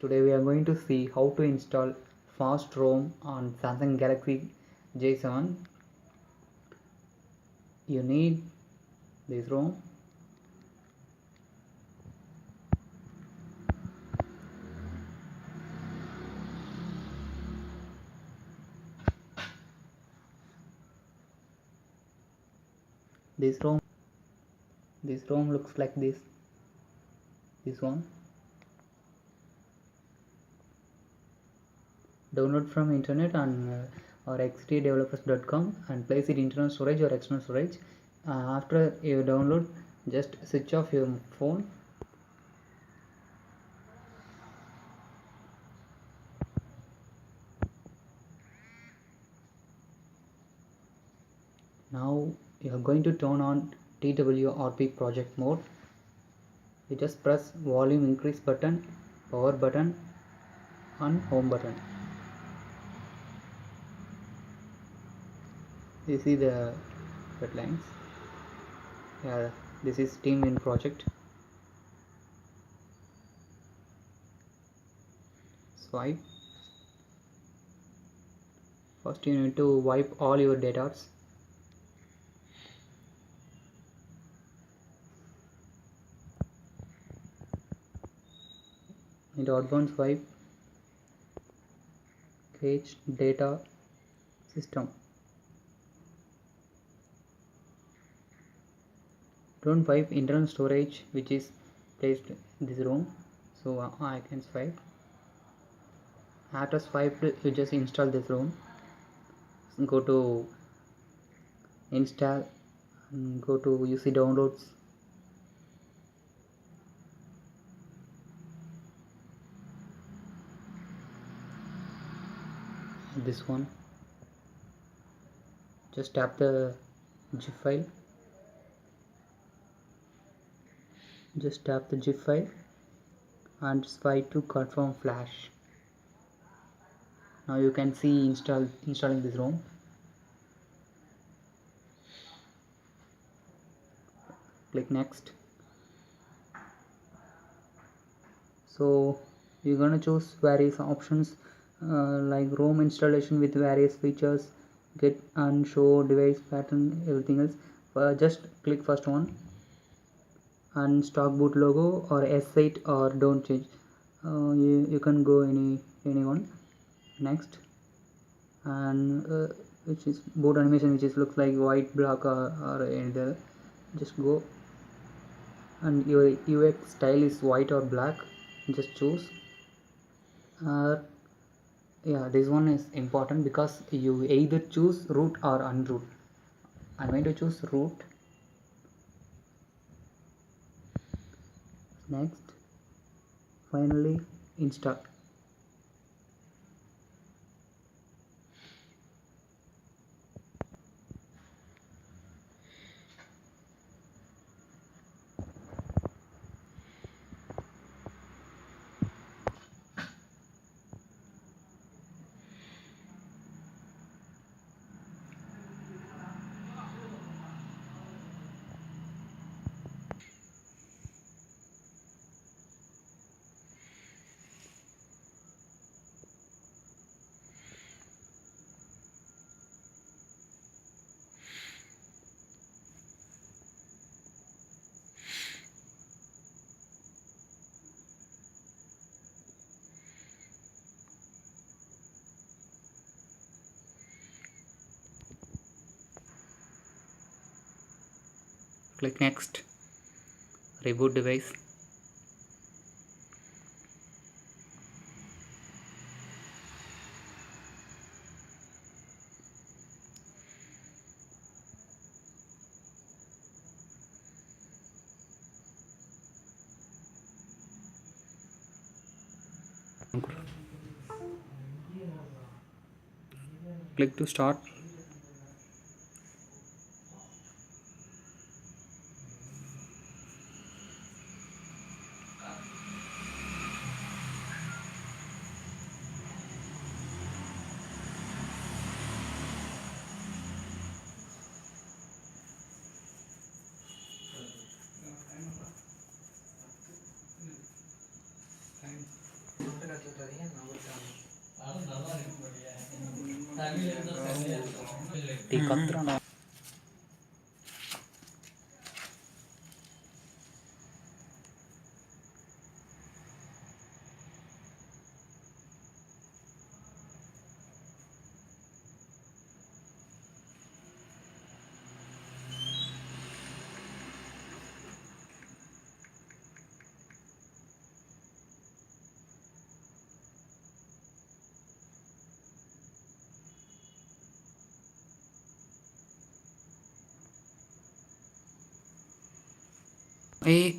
Today we are going to see how to install fastrom on Samsung Galaxy J7. You need this ROM, this ROM looks like this one. Download from internet on or Xdadevelopers.com and place it internal storage or external storage. After you download, just switch off your phone. Now you are going to turn on Twrp project mode. You just press volume increase button, power button and home button. You see the red lines. This is team in project. Swipe. First you need to wipe all your data. Into advanced wipe, cache data system. Don't wipe internal storage which is placed in this room. So I can swipe. After swiped, you just install this ROM. Go to install and go to UC downloads. This one. Just tap the zip file. Just tap the zip file and swipe to confirm flash. Now you can see installing this ROM. Click next. So you're gonna choose various options like ROM installation with various features, get and show device pattern, everything else. Just click first one and stock boot logo or S8 or don't change. You can go any one. Next, and which is boot animation, which is looks like white, black or any other. Just go, and your UX style is white or black. Just choose. This one is important because you either choose root or unroot. I'm going to choose root. Next, finally install. Click next. Reboot device. Click to start. கத்துறானா ஏய்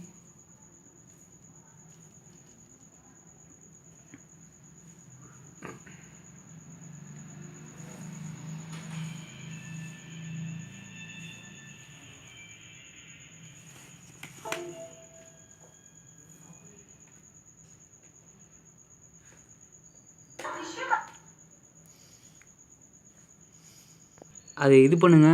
அது இது பண்ணுங்க